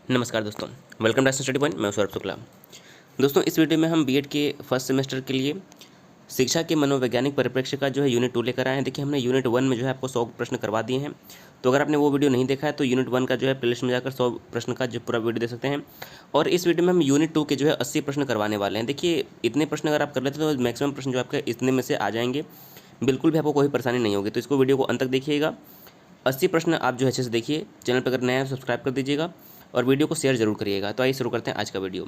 नमस्कार दोस्तों, welcome to study point. मैं सौरभ शुक्ला। दोस्तों, इस वीडियो में हम बीएड के फर्स्ट सेमेस्टर के लिए शिक्षा के मनोवैज्ञानिक परिप्रेक्ष्य का जो है यूनिट 2 लेकर आए हैं। देखिए, हमने यूनिट 1 में जो है आपको 100 प्रश्न करवा दिए हैं। तो अगर आपने वो वीडियो नहीं देखा है तो यूनिट 1 का जो है प्लेलिस्ट में जाकर 100 प्रश्न का जो पूरा वीडियो देख सकते हैं। और इस वीडियो में हम यूनिट 2 के जो है 80 प्रश्न करवाने वाले हैं। देखिए, इतने प्रश्न अगर आप कर लेते हैं तो मैक्सिमम प्रश्न जो आपके इतने में से आ जाएंगे, बिल्कुल भी आपको कोई परेशानी नहीं होगी। तो इसको वीडियो को अंत तक देखिएगा। 80 प्रश्न आप जो है अच्छे से देखिए। चैनल पर अगर नया है सब्सक्राइब कर दीजिएगा और वीडियो को शेयर जरूर करिएगा। तो आइए शुरू करते हैं आज का वीडियो।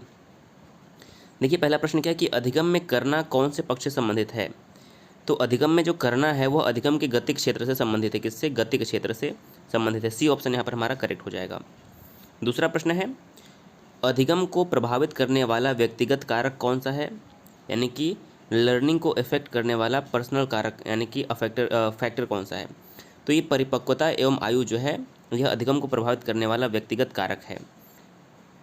देखिए, पहला प्रश्न क्या है कि अधिगम में करना कौन से पक्ष से संबंधित है। तो अधिगम में जो करना है वह अधिगम के गति क्षेत्र से संबंधित है। किससे? गति के क्षेत्र से संबंधित है। सी ऑप्शन यहाँ पर हमारा करेक्ट हो जाएगा। दूसरा प्रश्न है, अधिगम को प्रभावित करने वाला व्यक्तिगत कारक कौन सा है, यानी कि लर्निंग को इफेक्ट करने वाला पर्सनल कारक यानी कि फैक्टर कौन सा है। तो ये परिपक्वता एवं आयु जो है यह अधिगम को प्रभावित करने वाला व्यक्तिगत कारक है।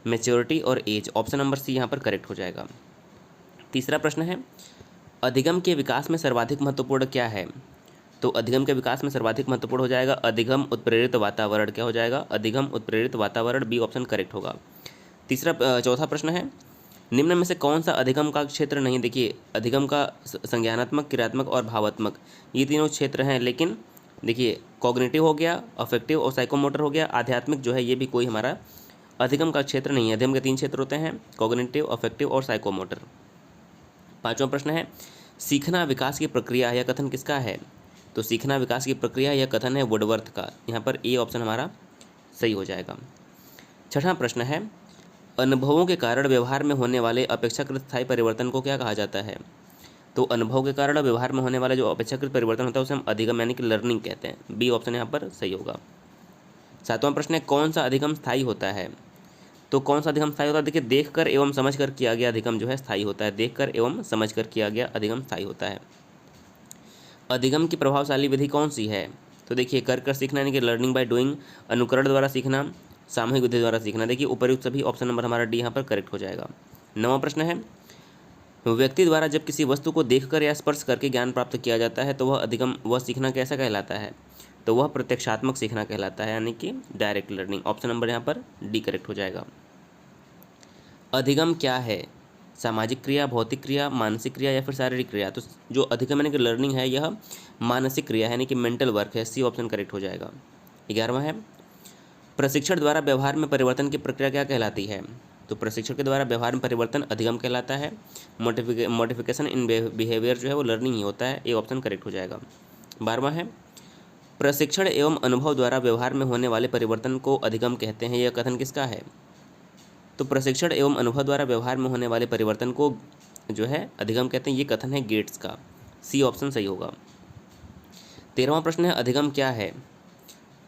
मैच्योरिटी और एज, ऑप्शन नंबर सी यहाँ पर करेक्ट हो जाएगा। तीसरा प्रश्न है, अधिगम के विकास में सर्वाधिक महत्वपूर्ण क्या है। तो अधिगम के विकास में सर्वाधिक महत्वपूर्ण हो जाएगा अधिगम उत्प्रेरित वातावरण। क्या हो जाएगा? अधिगम उत्प्रेरित वातावरण, बी ऑप्शन करेक्ट होगा। चौथा प्रश्न है, निम्न में से कौन सा अधिगम का क्षेत्र नहीं। देखिए, अधिगम का संज्ञानात्मक, क्रियात्मक और भावात्मक ये तीनों क्षेत्र हैं, लेकिन देखिए कॉग्निटिव हो गया, अफेक्टिव और साइकोमोटर हो गया, आध्यात्मिक जो है ये भी कोई हमारा अधिगम का क्षेत्र नहीं है। अधिगम के 3 क्षेत्र होते हैं, कॉग्निटिव, अफेक्टिव और साइकोमोटर। पांचवा प्रश्न है, सीखना विकास की प्रक्रिया यह कथन किसका है। तो सीखना विकास की प्रक्रिया यह कथन है वुडवर्थ का। यहाँ पर ए ऑप्शन हमारा सही हो जाएगा। छठा प्रश्न है, अनुभवों के कारण व्यवहार में होने वाले अपेक्षाकृत स्थायी परिवर्तन को क्या कहा जाता है। तो अनुभव के कारण व्यवहार में होने वाला जो अपेक्षाकृत परिवर्तन होता है उसे हम अधिगम यानी कि लर्निंग कहते हैं। बी ऑप्शन यहाँ पर सही होगा। सातवां प्रश्न है, कौन सा अधिगम स्थायी होता है। तो कौन सा अधिगम स्थायी होता है? देखिए, देखकर एवं समझकर किया गया अधिगम जो है स्थायी होता है। देखकर एवं समझकर किया गया अधिगम स्थायी होता है। अधिगम की प्रभावशाली विधि कौन सी है। तो देखिए, कर सीखना यानी कि लर्निंग बाय डूइंग, अनुकरण द्वारा सीखना, सामूहिक विधि द्वारा सीखना। देखिए, उपर्युक्त सभी ऑप्शन नंबर हमारा डी यहाँ पर करेक्ट हो जाएगा। नौवां प्रश्न है, व्यक्ति द्वारा जब किसी वस्तु को देखकर या स्पर्श करके ज्ञान प्राप्त किया जाता है तो वह सीखना कैसा कहलाता है। तो वह प्रत्यक्षात्मक सीखना कहलाता है, यानी कि डायरेक्ट लर्निंग। ऑप्शन नंबर यहाँ पर डी करेक्ट हो जाएगा। अधिगम क्या है? सामाजिक क्रिया, भौतिक क्रिया, मानसिक क्रिया या फिर शारीरिक क्रिया। तो जो अधिगम यानी कि लर्निंग है यह मानसिक क्रिया है, यानी कि मेंटल वर्क है। सी ऑप्शन करेक्ट हो जाएगा। 11वां है, प्रशिक्षण द्वारा व्यवहार में परिवर्तन की प्रक्रिया क्या कहलाती है। तो प्रशिक्षण के द्वारा व्यवहार में परिवर्तन अधिगम कहलाता है। मॉडिफिकेशन इन बिहेवियर जो है वो लर्निंग ही होता है। ए ऑप्शन करेक्ट हो जाएगा। 12वां है, प्रशिक्षण एवं अनुभव द्वारा व्यवहार में होने वाले परिवर्तन को अधिगम कहते हैं। यह कथन किसका है। तो प्रशिक्षण एवं अनुभव द्वारा व्यवहार में होने वाले परिवर्तन को जो है अधिगम कहते हैं। ये कथन है गेट्स का। सी ऑप्शन सही होगा। 13वां प्रश्न है, अधिगम क्या है।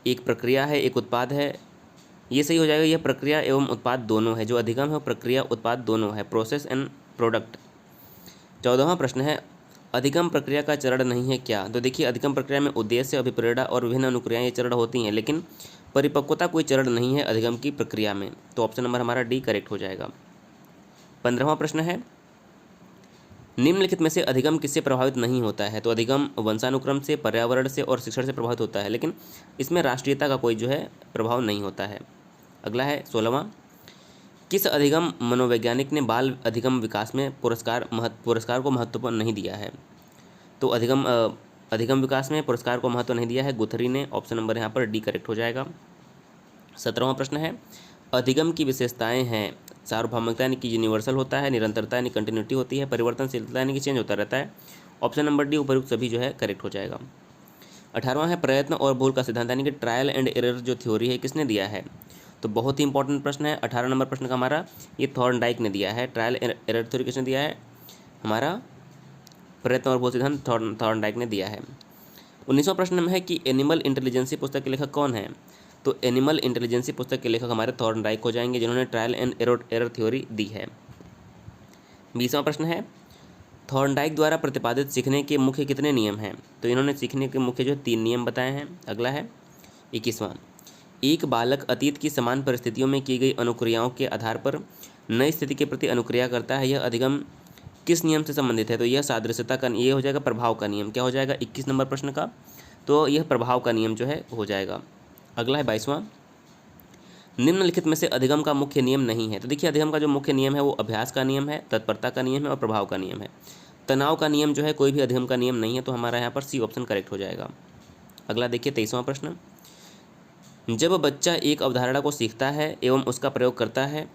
एक प्रक्रिया है, एक उत्पाद है। ये सही हो जाएगा। यह प्रक्रिया एवं उत्पाद दोनों है। जो अधिगम है वो प्रक्रिया उत्पाद दोनों है, प्रोसेस एंड प्रोडक्ट। 14वां प्रश्न है, अधिगम प्रक्रिया का चरण नहीं है क्या। तो देखिए, अधिगम प्रक्रिया में उद्देश्य, अभिप्रेरणा और विभिन्न अनुक्रियाएं ये चरण होती हैं, लेकिन परिपक्वता कोई चरण नहीं है अधिगम की प्रक्रिया में। तो ऑप्शन नंबर हमारा डी करेक्ट हो जाएगा। 15वां प्रश्न है, निम्नलिखित में से अधिगम किससे प्रभावित नहीं होता है। तो अधिगम वंशानुक्रम से, पर्यावरण से और शिक्षण से प्रभावित होता है, लेकिन इसमें राष्ट्रीयता का कोई जो है प्रभाव नहीं होता है। अगला है 16वां, किस अधिगम मनोवैज्ञानिक ने बाल अधिगम विकास में पुरस्कार को महत्व नहीं दिया है। तो अधिगम विकास में पुरस्कार को महत्व नहीं दिया है गुथरी ने। ऑप्शन नंबर यहाँ पर डी करेक्ट हो जाएगा। 17वां प्रश्न है, अधिगम की विशेषताएं हैं सार्वभौमिकता यानी कि यूनिवर्सल होता है, निरंतरता यानी कंटिन्यूटी होती है, परिवर्तनशीलता यानी कि चेंज होता रहता है। ऑप्शन नंबर डी उपयुक्त सभी जो है करेक्ट हो जाएगा। 18वां है, प्रयत्न और भूल का सिद्धांत यानी कि ट्रायल एंड एरर जो थ्योरी है किसने दिया है। तो बहुत ही इंपॉर्टेंट प्रश्न है। 18 नंबर प्रश्न का हमारा ये थॉर्नडाइक ने दिया है। ट्रायल एरर थ्योरी किसने दिया है। हमारा प्रयत्न और भूल सिद्धांत थॉर्नडाइक ने दिया है। 19वां प्रश्न में है कि एनिमल इंटेलिजेंसी पुस्तक के लेखक कौन है। तो एनिमल इंटेलिजेंसी पुस्तक के लेखक हमारे थॉर्नडाइक हो जाएंगे, जिन्होंने ट्रायल एंड एरर थ्योरी दी है। 20वां प्रश्न है, थॉर्नडाइक द्वारा प्रतिपादित सीखने के मुख्य कितने नियम हैं। तो इन्होंने सीखने के मुख्य जो 3 नियम बताए हैं। अगला है 21वां, एक बालक अतीत की समान परिस्थितियों में की गई अनुक्रियाओं के आधार पर नई स्थिति के प्रति अनुक्रिया करता है। यह अधिगम किस नियम से संबंधित है। तो यह सादृश्यता का, ये हो जाएगा प्रभाव का नियम। क्या हो जाएगा 21 नंबर प्रश्न का। तो यह प्रभाव का नियम जो है हो जाएगा। अगला है 22वां, निम्नलिखित में से अधिगम का मुख्य नियम नहीं है। तो देखिए अधिगम का जो मुख्य नियम है वो अभ्यास का नियम है, तत्परता का नियम है और प्रभाव का नियम है। तनाव का नियम जो है कोई भी अधिगम का नियम नहीं है, तो हमारा यहाँ पर सी ऑप्शन करेक्ट हो जाएगा। अगला देखिए 23वां प्रश्न। जब बच्चा एक अवधारणा को सीखता है एवं उसका प्रयोग करता है,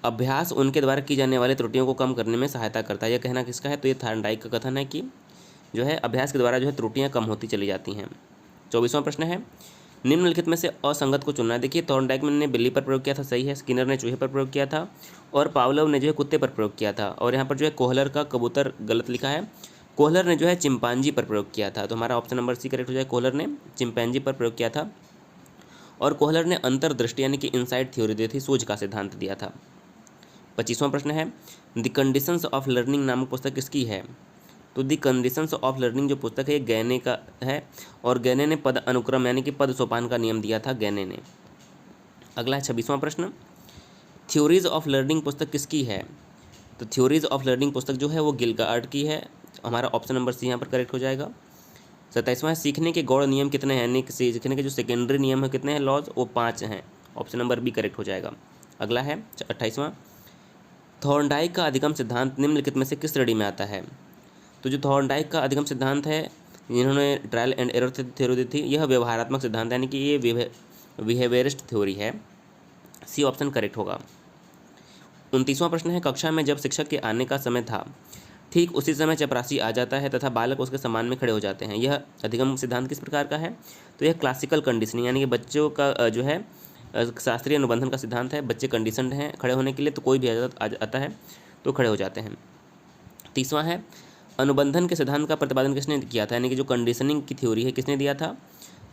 अभ्यास उनके द्वारा की जाने वाली त्रुटियों को कम करने में सहायता करता है। यह कहना किसका है? तो ये थॉर्नडाइक का कथन है कि जो है अभ्यास के द्वारा जो है त्रुटियां कम होती चली जाती हैं। 24वां प्रश्न है, निम्नलिखित में से असंगत को चुनना है। देखिए थॉर्नडाइक ने बिल्ली पर प्रयोग किया था, सही है। स्किनर ने चूहे पर प्रयोग किया था और पावलोव ने जो है कुत्ते पर प्रयोग किया था। और यहाँ पर जो है कोहलर का कबूतर गलत लिखा है। कोहलर ने जो है चिंपांजी पर प्रयोग किया था, तो हमारा ऑप्शन नंबर सी करेक्ट हो जाए। कोहलर ने चिंपैंजी पर प्रयोग किया था और कोहलर ने अंतर्दृष्टि यानी कि इनसाइड थ्योरी दी थी, सूझ का सिद्धांत दिया था। 25वां प्रश्न है, द कंडीशंस ऑफ लर्निंग नामक पुस्तक किसकी है? तो द कंडीशंस ऑफ लर्निंग जो पुस्तक है गैने का है और गैने ने पद अनुक्रम यानी कि पद सोपान का नियम दिया था गैने ने। अगला है 26वां प्रश्न, थ्योरीज ऑफ लर्निंग पुस्तक किसकी है? तो थ्योरीज ऑफ लर्निंग पुस्तक जो है वो गिलगार्ड की है, हमारा ऑप्शन नंबर सी यहाँ पर करेक्ट हो जाएगा। 27वां है, सीखने के गौड़ नियम कितने हैं? यानी कि सीखने के जो सेकेंडरी नियम है कितने हैं लॉज? वो 5 हैं, ऑप्शन नंबर बी करेक्ट हो जाएगा। अगला है 28वां, थॉर्नडाइक का अधिगम सिद्धांत निम्नलिखित में से किस श्रेणी में आता है? तो जो थॉर्नडाइक का अधिगम सिद्धांत है, जिन्होंने ट्रायल एंड एरर थ्योरी दी थी, यह व्यवहारात्मक सिद्धांत यानी कि ये बिहेवियरिस्ट थ्योरी है, सी ऑप्शन करेक्ट होगा। 29वां प्रश्न है, कक्षा में जब शिक्षक के आने का समय था ठीक उसी समय चपरासी आ जाता है तथा बालक उसके सम्मान में खड़े हो जाते हैं, यह अधिगम सिद्धांत किस प्रकार का है? तो यह क्लासिकल कंडीशनिंग यानी कि बच्चों का जो है शास्त्रीय अनुबंधन का सिद्धांत है। बच्चे कंडीशनड हैं खड़े होने के लिए, तो कोई भी आता है तो खड़े हो जाते हैं। 30वां है, अनुबंधन के सिद्धांत का प्रतिपादन किसने किया था? यानी कि जो कंडीशनिंग की थ्योरी है किसने दिया था?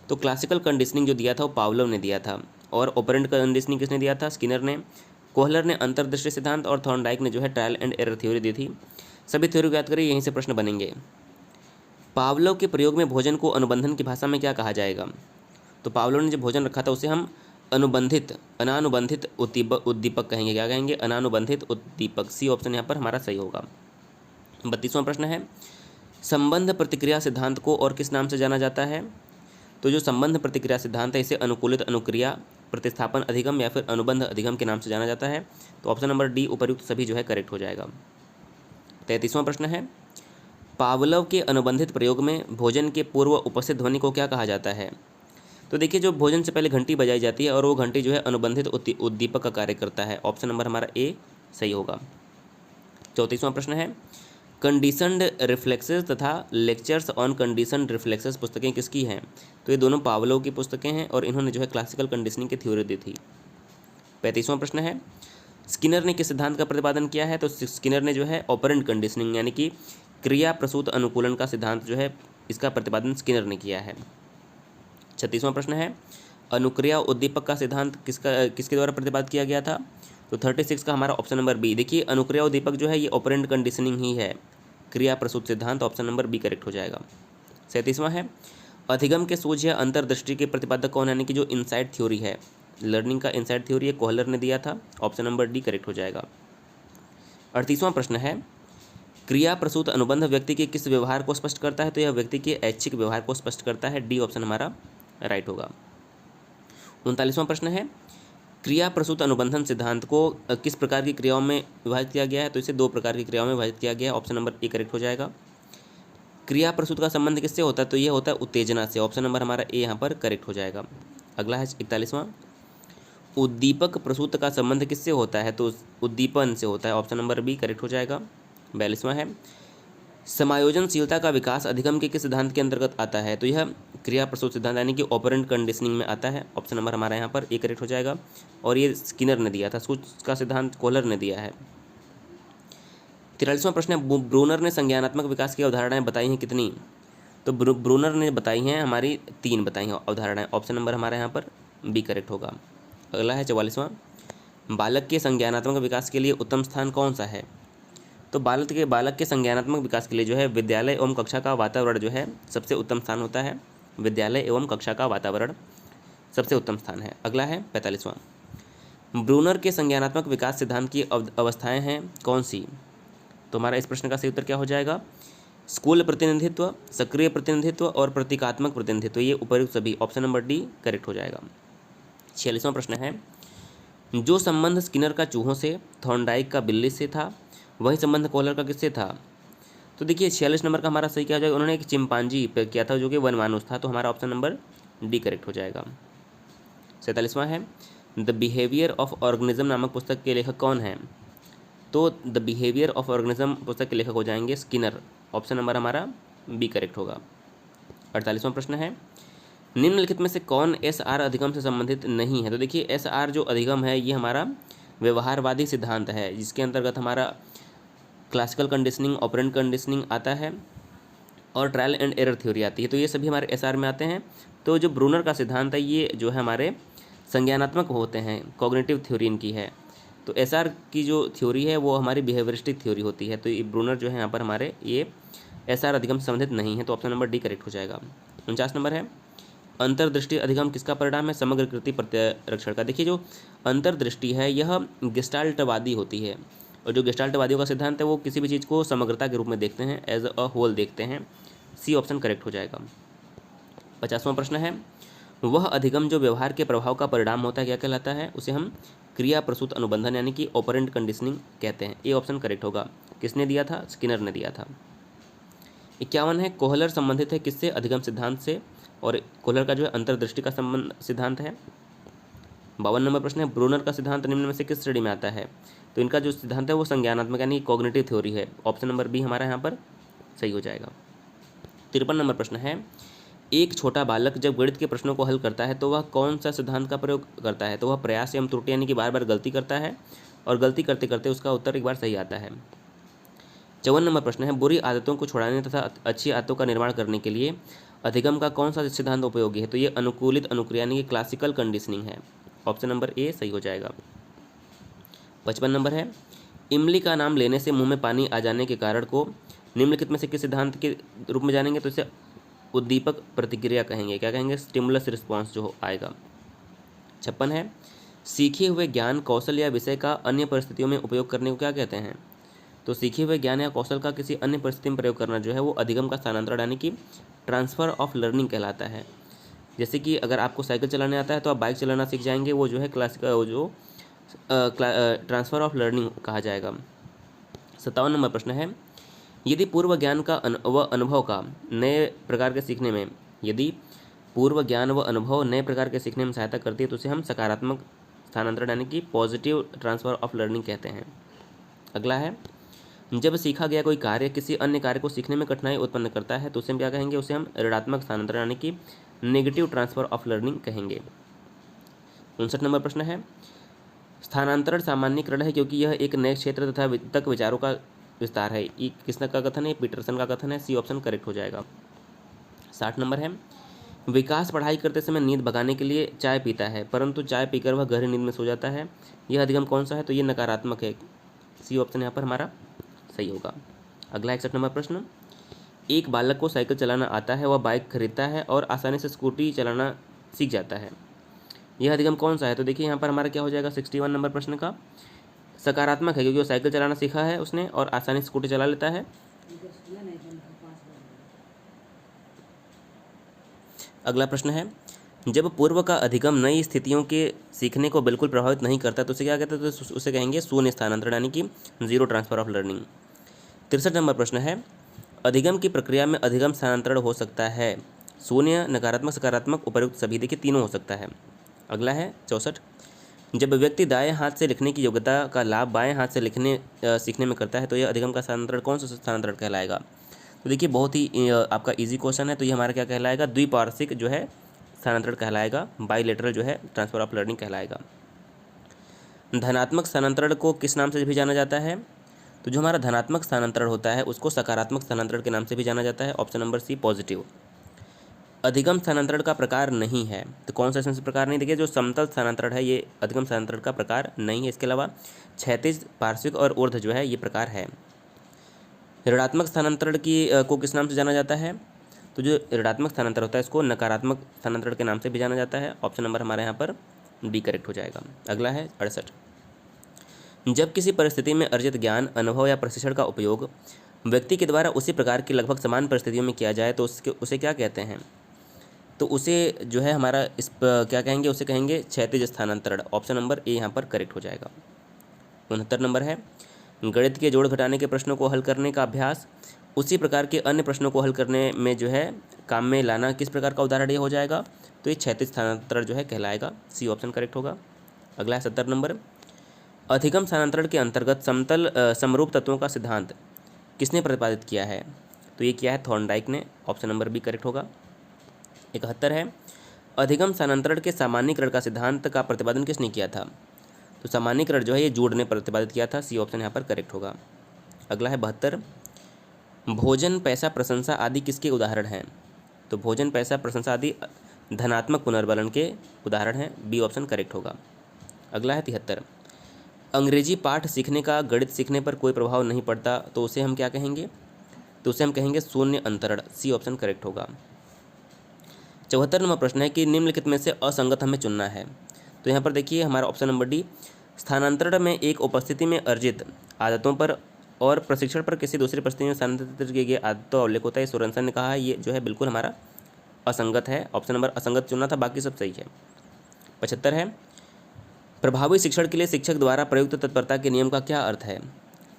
तो क्लासिकल कंडीशनिंग जो दिया था वो पावलोव ने दिया था। और ऑपरेंट कंडीशनिंग किसने दिया था? स्किनर ने। कोहलर ने अंतर्दृष्टि सिद्धांत और थॉर्नडाइक ने जो है ट्रायल एंड एरर थ्योरी दी थी। सभी थ्योरी को याद करिए, यहीं से प्रश्न बनेंगे। पावलोव के प्रयोग में भोजन को अनुबंधन की भाषा में क्या कहा जाएगा? तो पावलोव ने जो भोजन रखा था उसे हम अनानुबंधित उद्दीपक कहेंगे। क्या कहेंगे? अनानुबंधित उद्दीपक, सी ऑप्शन यहाँ पर हमारा सही होगा। 32वां प्रश्न है, संबंध प्रतिक्रिया सिद्धांत को और किस नाम से जाना जाता है? तो जो संबंध प्रतिक्रिया सिद्धांत है इसे अनुकूलित अनुक्रिया, प्रतिस्थापन अधिगम या फिर अनुबंध अधिगम के नाम से जाना जाता है, तो ऑप्शन नंबर डी उपर्युक्त सभी जो है करेक्ट हो जाएगा। 33वां प्रश्न है, पावलोव के अनुबंधित प्रयोग में भोजन के पूर्व उपस्थित ध्वनि को क्या कहा जाता है? तो देखिए जो भोजन से पहले घंटी बजाई जाती है और वो घंटी जो है अनुबंधित उद्दीपक का कार्य करता है, ऑप्शन नंबर हमारा ए सही होगा। 34वां प्रश्न है, कंडीशनड रिफ्लेक्सेस तथा लेक्चर्स ऑन कंडीशनड रिफ्लेक्सेस पुस्तकें किसकी हैं? तो ये दोनों पावलोव की पुस्तकें हैं और इन्होंने जो है क्लासिकल कंडीशनिंग की थ्योरी दी थी। 35वां प्रश्न है, स्किनर ने किस सिद्धांत का प्रतिपादन किया है? तो स्किनर ने जो है ऑपरेंट कंडीशनिंग यानी कि क्रिया प्रसूत अनुकूलन का सिद्धांत जो है इसका प्रतिपादन स्किनर ने किया है। 36वां प्रश्न है, अनुक्रिया उद्दीपक का सिद्धांत किसके द्वारा प्रतिपादित किया गया था? तो 36 का हमारा ऑप्शन नंबर बी। देखिए अनुक्रिया उद्दीपक जो है ये ऑपरेंट कंडीशनिंग ही है, क्रिया प्रसूत सिद्धांत, ऑप्शन नंबर बी करेक्ट हो जाएगा। 37वां है, अधिगम के सूझ या अंतर्दृष्टि के प्रतिपादक कौन? यानी कि जो इनसाइड थ्योरी है, लर्निंग का इनसाइड थ्योरी है, कोहलर ने दिया था, ऑप्शन नंबर डी करेक्ट हो जाएगा। 38वां प्रश्न है, क्रिया प्रसूत अनुबंध व्यक्ति के किस व्यवहार को स्पष्ट करता है? तो यह व्यक्ति के ऐच्छिक व्यवहार को स्पष्ट करता है, डी ऑप्शन हमारा राइट होगा। 39वां प्रश्न है, क्रिया प्रसूत अनुबंधन सिद्धांत को किस प्रकार की क्रियाओं में विभाजित किया गया है? तो इसे 2 प्रकार की क्रियाओं में विभाजित किया गया है, ऑप्शन नंबर ए करेक्ट हो जाएगा। क्रिया प्रसूत का संबंध किससे होता है? तो यह होता है उत्तेजना से, ऑप्शन नंबर हमारा ए यहाँ पर करेक्ट हो जाएगा। अगला है 41वां, उद्दीपक प्रसूत का संबंध किससे होता है? तो उद्दीपन से होता है, ऑप्शन नंबर बी करेक्ट हो जाएगा। 42वां है, समायोजनशीलता का विकास अधिगम के किस सिद्धांत के अंतर्गत आता है? तो यह क्रिया प्रसूत सिद्धांत यानी कि ऑपरेंट कंडीशनिंग में आता है, ऑप्शन नंबर हमारा यहाँ पर ए करेक्ट हो जाएगा। और ये स्किनर ने दिया था, सूझ का सिद्धांत कोहलर ने दिया है। 43वां प्रश्न है, ब्रूनर ने संज्ञानात्मक विकास की अवधारणाएं बताई हैं कितनी? तो ब्रूनर ने बताई हैं हमारी 3 बताई हैं अवधारणाएं, ऑप्शन नंबर हमारा यहाँ पर बी करेक्ट होगा। अगला है 44वां, बालक के संज्ञानात्मक विकास के लिए उत्तम स्थान कौन सा है? तो बालक के संज्ञानात्मक विकास के लिए जो है विद्यालय एवं कक्षा का वातावरण जो है सबसे उत्तम स्थान होता है। विद्यालय एवं कक्षा का वातावरण सबसे उत्तम स्थान है। अगला है 45वां, ब्रूनर के संज्ञानात्मक विकास सिद्धांत की अवस्थाएं हैं कौन सी? तो हमारा इस प्रश्न का सही उत्तर क्या हो जाएगा? स्कूल प्रतिनिधित्व, सक्रिय प्रतिनिधित्व और प्रतीकात्मक प्रतिनिधित्व, ये उपर्युक्त सभी, ऑप्शन नंबर डी करेक्ट हो जाएगा। 46वां प्रश्न है, जो संबंध स्किनर का चूहों से, थॉर्नडाइक का बिल्ली से था, वही संबंध कोहलर का किससे था? तो देखिए 46 नंबर का हमारा सही क्या हो जाएगा, उन्होंने एक चिंपांजी पे किया था जो कि वनमानुष था, तो हमारा ऑप्शन नंबर डी करेक्ट हो जाएगा। 47वां है, द बिहेवियर ऑफ ऑर्गेनिज्म नामक पुस्तक के लेखक कौन है? तो द बिहेवियर ऑफ ऑर्गेनिज्म पुस्तक के लेखक हो जाएंगे स्किनर, ऑप्शन नंबर हमारा बी करेक्ट होगा। 48वां प्रश्न है, निम्नलिखित में से कौन SR अधिगम से संबंधित नहीं है? तो देखिए SR जो अधिगम है ये हमारा व्यवहारवादी सिद्धांत है, जिसके अंतर्गत हमारा क्लासिकल कंडीशनिंग, ऑपरेंट कंडीशनिंग आता है और ट्रायल एंड एरर थ्योरी आती है, तो ये सभी हमारे SR में आते हैं। तो जो ब्रूनर का सिद्धांत है ये जो है हमारे संज्ञानात्मक होते हैं, कॉग्निटिव थ्योरी इनकी है। तो SR की जो थ्योरी है वो हमारी बिहेवियरिस्टिक थ्योरी होती है, तो ये ब्रूनर जो है यहाँ पर हमारे ये SR अधिगम से संबंधित नहीं है, तो ऑप्शन नंबर डी करेक्ट हो जाएगा। 49 नंबर है, अंतर्दृष्टि अधिगम किसका परिणाम है? समग्र कृति प्रत्यारक्षण का। देखिए जो अंतर्दृष्टि है यह गेस्टाल्टवादी होती है, और जो गेस्टाल्टवादियों का सिद्धांत है वो किसी भी चीज़ को समग्रता के रूप में देखते हैं, एज अ होल देखते हैं। सी ऑप्शन करेक्ट हो जाएगा। 50वां प्रश्न है, वह अधिगम जो व्यवहार के प्रभाव का परिणाम होता है क्या कहलाता है? उसे हम क्रिया प्रसूत अनुबंधन यानी कि ऑपरेंट कंडीशनिंग कहते हैं। ए ऑप्शन करेक्ट होगा। किसने दिया था? स्किनर ने दिया था। 51 है, कोहलर संबंधित है किससे? अधिगम सिद्धांत से, और कोहलर का जो है अंतर्दृष्टि का संबंध सिद्धांत है। 52 नंबर प्रश्न है, ब्रूनर का सिद्धांत निम्न में से किस श्रेणी में आता है? तो इनका जो सिद्धांत है वो संज्ञानात्मक यानी कॉग्निटिव थ्योरी है, ऑप्शन नंबर बी हमारा यहाँ पर सही हो जाएगा। 53 नंबर प्रश्न है, एक छोटा बालक जब गणित के प्रश्नों को हल करता है तो वह कौन सा सिद्धांत का प्रयोग करता है? तो वह प्रयास एवं त्रुटि यानी कि बार बार गलती करता है, और गलती करते करते उसका उत्तर एक बार सही आता है। 54 नंबर प्रश्न है, बुरी आदतों को छुड़ाने तथा अच्छी आदतों का निर्माण करने के लिए अधिगम का कौन सा सिद्धांत उपयोगी है? तो ये अनुकूलित अनुक्रिया यानी कि क्लासिकल कंडीशनिंग है, ऑप्शन नंबर ए सही हो जाएगा। 55 नंबर है, इमली का नाम लेने से मुंह में पानी आ जाने के कारण को निम्नलिखित में से किस सिद्धांत के रूप में जानेंगे? तो इसे उद्दीपक प्रतिक्रिया कहेंगे। क्या कहेंगे? स्टिमुलस रिस्पॉन्स जो आएगा। 56 है, सीखे हुए ज्ञान, कौशल या विषय का अन्य परिस्थितियों में उपयोग करने को क्या कहते हैं? तो सीखे हुए ज्ञान या कौशल का किसी अन्य परिस्थिति में प्रयोग करना जो है वो अधिगम का स्थानांतरण यानी कि ट्रांसफ़र ऑफ लर्निंग कहलाता है। जैसे कि अगर आपको साइकिल चलाने आता है तो आप बाइक चलाना सीख जाएंगे, वो जो है क्लासिकल जो ट्रांसफ़र ऑफ लर्निंग कहा जाएगा। 57 नंबर प्रश्न है, यदि पूर्व ज्ञान का व अनुभव का नए प्रकार के सीखने में, यदि पूर्व ज्ञान व अनुभव नए प्रकार के सीखने में सहायता करती है तो उसे हम सकारात्मक स्थानांतरण यानी कि पॉजिटिव ट्रांसफ़र ऑफ लर्निंग कहते हैं। अगला है, जब सीखा गया कोई कार्य किसी अन्य कार्य को सीखने में कठिनाई उत्पन्न करता है तो उसे हम क्या कहेंगे? उसे हम ऋणात्मक स्थानांतरण यानी कि नेगेटिव ट्रांसफ़र ऑफ लर्निंग कहेंगे। 59 नंबर प्रश्न है, स्थानांतरण सामान्यीकरण है क्योंकि यह एक नए क्षेत्र तथा तक विचारों का विस्तार है। ये किसका का कथन है? पीटरसन का कथन है। सी ऑप्शन करेक्ट हो जाएगा। 60 नंबर है, विकास पढ़ाई करते समय नींद भगाने के लिए चाय पीता है, परंतु चाय पीकर वह गहरी नींद में सो जाता है। यह अधिगम कौन सा है? तो ये नकारात्मक है। सी ऑप्शन यहाँ पर हमारा सही होगा। अगला 61 नंबर प्रश्न, एक बालक को साइकिल चलाना आता है, वह बाइक खरीदता है और आसानी से स्कूटी चलाना सीख जाता है। यह अधिगम कौन सा है? तो देखिए यहाँ पर हमारा क्या हो जाएगा 61 नंबर प्रश्न का सकारात्मक है, क्योंकि वो साइकिल चलाना सीखा है उसने और आसानी से स्कूटी चला लेता है। अगला प्रश्न है, जब पूर्व का अधिगम नई स्थितियों के सीखने को बिल्कुल प्रभावित नहीं करता तो उसे क्या कहते हैं? तो उसे कहेंगे शून्य स्थानांतरण यानी कि zero transfer of learning. 63 number प्रश्न है, अधिगम की प्रक्रिया में अधिगम स्थानांतरण हो सकता है शून्य, नकारात्मक, सकारात्मक, उपर्युक्त सभी, देखिए तीनों हो सकता है। अगला है 64, जब व्यक्ति दाएं हाथ से लिखने की योग्यता का लाभ बाएं हाथ से सीखने में करता है तो यह अधिगम का स्थानांतरण कौन सा स्थानांतरण कहलाएगा? तो देखिए बहुत ही आपका इजी क्वेश्चन है, तो ये हमारा क्या कहलाएगा? द्विपार्श्विक जो है स्थानांतरण कहलाएगा, बाइलेटरल जो है ट्रांसफर ऑफ लर्निंग कहलाएगा। धनात्मक स्थानांतरण को किस नाम से भी जाना जाता है? तो जो हमारा धनात्मक स्थानांतरण होता है उसको सकारात्मक स्थानांतरण के नाम से भी जाना जाता है, ऑप्शन नंबर सी पॉजिटिव। अधिगम स्थानांतरण का प्रकार नहीं है, तो कौन सा इसमें से प्रकार नहीं? देखिए जो समतल स्थानांतरण है ये अधिगम स्थानांतरण का प्रकार नहीं है, इसके अलावा क्षैतिज, पार्श्विक और ऊर्ध्व जो है ये प्रकार है। ऋणात्मक स्थानांतरण को किस नाम से जाना जाता है? तो जो ऋणात्मक स्थानांतरण होता है इसको नकारात्मक स्थानांतरण के नाम से भी जाना जाता है, ऑप्शन नंबर हमारे यहाँ पर बी करेक्ट हो जाएगा। अगला है 68, जब किसी परिस्थिति में अर्जित ज्ञान, अनुभव या प्रशिक्षण का उपयोग व्यक्ति के द्वारा उसी प्रकार की लगभग समान परिस्थितियों में किया जाए तो उसे क्या कहते हैं? तो उसे जो है हमारा क्या कहेंगे, उसे कहेंगे क्षैतिज स्थानांतरण। ऑप्शन नंबर ए यहाँ पर करेक्ट हो जाएगा। 69 नंबर है, गणित के जोड़ घटाने के प्रश्नों को हल करने का अभ्यास उसी प्रकार के अन्य प्रश्नों को हल करने में जो है काम में लाना किस प्रकार का उदाहरण ये हो जाएगा, तो ये क्षैतिज स्थानांतरण जो है कहलाएगा। सी ऑप्शन करेक्ट होगा। अगला है 70 नंबर, अधिगम स्थानांतरण के अंतर्गत समतल समरूप तत्वों का सिद्धांत किसने प्रतिपादित किया है, तो ये किया है थॉर्नडाइक ने। ऑप्शन नंबर बी करेक्ट होगा। 71 है, अधिगम स्थानांतरण के सामान्यीकरण का सिद्धांत का प्रतिपादन किसने किया था, तो सामान्यीकरण जो है ये जूड ने प्रतिपादित किया था। सी ऑप्शन यहाँ पर करेक्ट होगा। अगला है 72, भोजन, पैसा, प्रशंसा आदि किसके उदाहरण हैं, तो भोजन, पैसा, प्रशंसा आदि धनात्मक पुनर्बलन के उदाहरण हैं। बी ऑप्शन करेक्ट होगा। अगला है 73, अंग्रेजी पाठ सीखने का गणित सीखने पर कोई प्रभाव नहीं पड़ता, तो उसे हम क्या कहेंगे, तो उसे हम कहेंगे शून्य अंतरण। सी ऑप्शन करेक्ट होगा। 74 नंबर प्रश्न है कि निम्नलिखित में से असंगत हमें चुनना है, तो यहाँ पर देखिए हमारा ऑप्शन नंबर डी, स्थानांतरण में एक उपस्थिति में अर्जित आदतों पर और प्रशिक्षण पर किसी दूसरी परिस्थिति में स्थानांतरित किए गए आदतों का उल्लेख होता है। सोरेनसन ने कहा ये जो है बिल्कुल हमारा असंगत है। ऑप्शन नंबर असंगत चुनना था, बाकी सब सही है। 75 है, प्रभावी शिक्षण के लिए शिक्षक द्वारा प्रयुक्त तत्परता के नियम का क्या अर्थ है,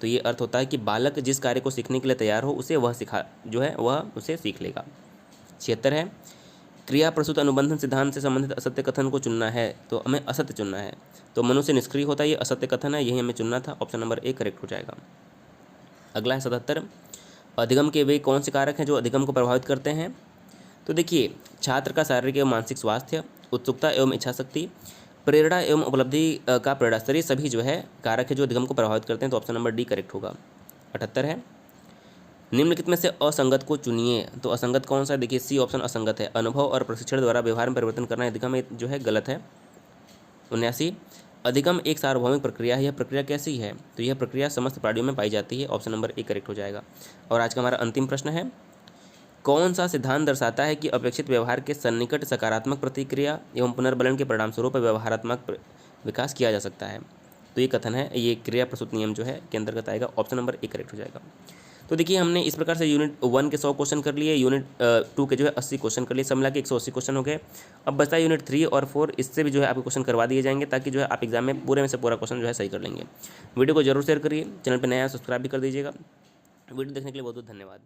तो ये अर्थ होता है कि बालक जिस कार्य को सीखने के लिए तैयार हो उसे वह सिखा जो है वह उसे सीख लेगा। 76 है, क्रिया प्रसूत अनुबंधन सिद्धांत से संबंधित असत्य कथन को चुनना है, तो हमें असत्य चुनना है। तो मनुष्य निष्क्रिय होता है, ये असत्य कथन है, यही हमें चुनना था। ऑप्शन नंबर ए करेक्ट हो जाएगा। अगला है 77, अधिगम के वे कौन से कारक हैं जो अधिगम को प्रभावित करते हैं, तो देखिए छात्र का शारीरिक एवं मानसिक स्वास्थ्य, उत्सुकता एवं इच्छाशक्ति, प्रेरणा एवं उपलब्धि का प्रेरणा स्तर, ये सभी जो है कारक है जो अधिगम को प्रभावित करते हैं। तो ऑप्शन नंबर डी करेक्ट होगा। 78 है, निम्नलिखित में से असंगत को चुनिए, तो असंगत कौन सा है, देखिए सी ऑप्शन असंगत है। अनुभव और प्रशिक्षण द्वारा व्यवहार में परिवर्तन करना अधिगम जो है गलत है। 79, अधिगम एक सार्वभौमिक प्रक्रिया है, यह प्रक्रिया कैसी है, तो यह प्रक्रिया समस्त प्राणियों में पाई जाती है। ऑप्शन नंबर ए करेक्ट हो जाएगा। और आज का हमारा अंतिम प्रश्न है, कौन सा सिद्धांत दर्शाता है कि अपेक्षित व्यवहार के सन्निकट सकारात्मक प्रतिक्रिया एवं पुनर्बलन के परिणामस्वरूप व्यवहारात्मक विकास किया जा सकता है, तो ये कथन है, ये क्रिया प्रसूत नियम जो है के अंतर्गत आएगा। ऑप्शन नंबर ए करेक्ट हो जाएगा। तो देखिए हमने इस प्रकार से यूनिट 1 के 100 क्वेश्चन कर लिए, यूनिट 2 के जो है 80 क्वेश्चन कर लिए, सब मिला के 180 क्वेश्चन हो गए। अब बचता है यूनिट 3 और 4, इससे भी जो है आपके क्वेश्चन करवा दिए जाएंगे ताकि जो है आप एग्जाम में पूरे में से पूरा क्वेश्चन जो है सही कर लेंगे। वीडियो को जरूर शेयर करिए, चैनल पर नया सब्सक्राइब भी कर दीजिएगा। वीडियो देखने के लिए बहुत बहुत धन्यवाद।